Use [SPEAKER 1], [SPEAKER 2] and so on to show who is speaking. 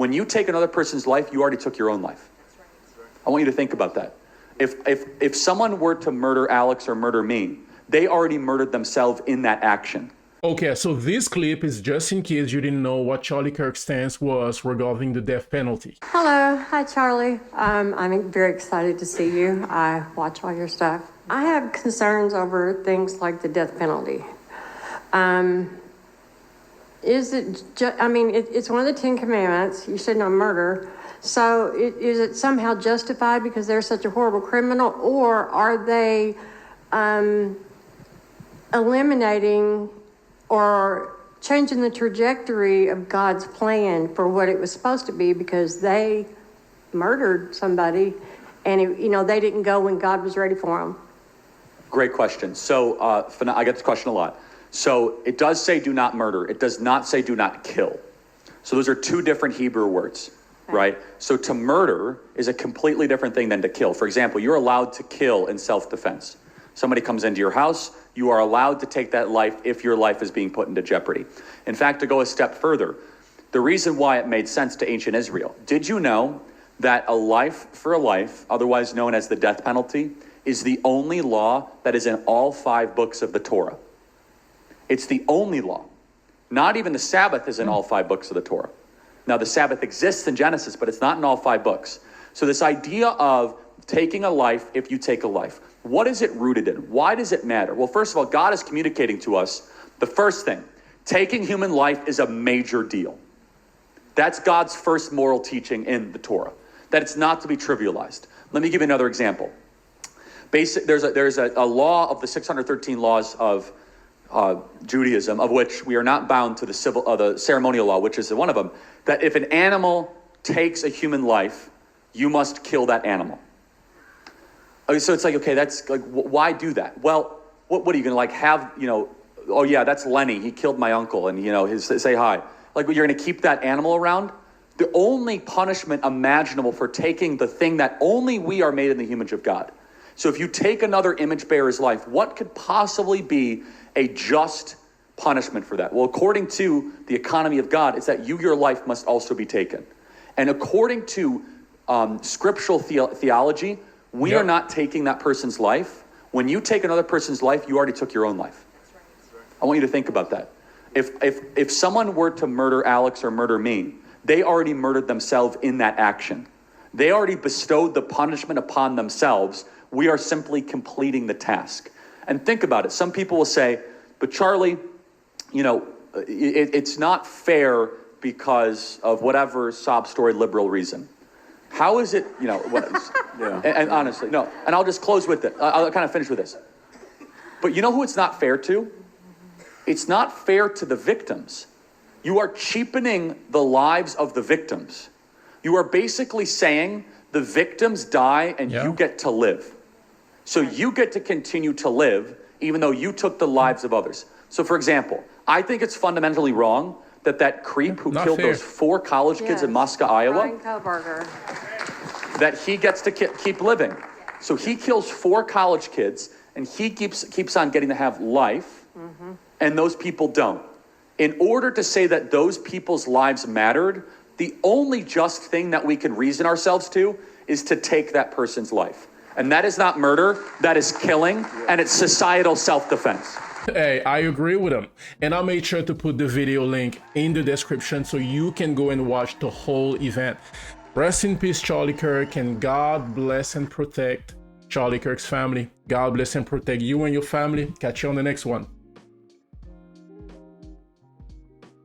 [SPEAKER 1] When you take another person's life, you already took your own life. I want you to think about that. If someone were to murder Alex or murder me, they already murdered themselves in that action.
[SPEAKER 2] Okay, so this clip is just in case you didn't know what Charlie Kirk's stance was regarding the death penalty.
[SPEAKER 3] Hello, hi Charlie. I'm very excited to see you. I watch all your stuff. I have concerns over things like the death penalty. Is it it's one of the 10 Commandments. You should not murder. So is it somehow justified because they're such a horrible criminal, or are they eliminating or changing the trajectory of God's plan for what it was supposed to be because they murdered somebody and they didn't go when God was ready for them?
[SPEAKER 1] Great question. So I get this question a lot. So it does say do not murder. It does not say do not kill. So those are two different Hebrew words, right? So to murder is a completely different thing than to kill. For example, you're allowed to kill in self-defense. Somebody comes into your house, you are allowed to take that life if your life is being put into jeopardy. In fact, to go a step further, the reason why it made sense to ancient Israel, did you know that a life for a life, otherwise known as the death penalty, is the only law that is in all 5 books of the Torah? It's the only law. Not even the Sabbath is in all 5 books of the Torah. Now, the Sabbath exists in Genesis, but it's not in all 5 books. So this idea of taking a life if you take a life, what is it rooted in? Why does it matter? Well, first of all, God is communicating to us the first thing. Taking human life is a major deal. That's God's first moral teaching in the Torah, that it's not to be trivialized. Let me give you another example. There's a law of the 613 laws of Judaism, of which we are not bound to the ceremonial law, which is one of them, that if an animal takes a human life, you must kill that animal. So it's like, okay, that's like, why do that? Well, what are you going to have, oh yeah, that's Lenny. He killed my uncle and, say hi. Like, you're going to keep that animal around? The only punishment imaginable for taking the thing that only we are made in the image of God. So if you take another image bearer's life, what could possibly be a just punishment for that? Well, according to the economy of God, it's that your life must also be taken. And according to scriptural theology, we are not taking that person's life. When you take another person's life, you already took your own life. I want you to think about that. If someone were to murder Alex or murder me, they already murdered themselves in that action. They already bestowed the punishment upon themselves. We are simply completing the task. And think about it. Some people will say, but Charlie, it's not fair because of whatever sob story liberal reason. How is it, and honestly, no. And I'll just close with it. I'll kind of finish with this. But you know who it's not fair to? It's not fair to the victims. You are cheapening the lives of the victims. You are basically saying the victims die and you get to live. So you get to continue to live even though you took the lives of others. So for example, I think it's fundamentally wrong that creep who killed those 4 college kids in Moscow, Iowa, that he gets to keep living. So he kills 4 college kids and he keeps on getting to have life, and those people don't. In order to say that those people's lives mattered, the only just thing that we can reason ourselves to is to take that person's life. And that is not murder, that is killing, and it's societal self-defense.
[SPEAKER 2] Hey, I agree with him. And I made sure to put the video link in the description so you can go and watch the whole event. Rest in peace, Charlie Kirk, and God bless and protect Charlie Kirk's family. God bless and protect you and your family. Catch you on the next one.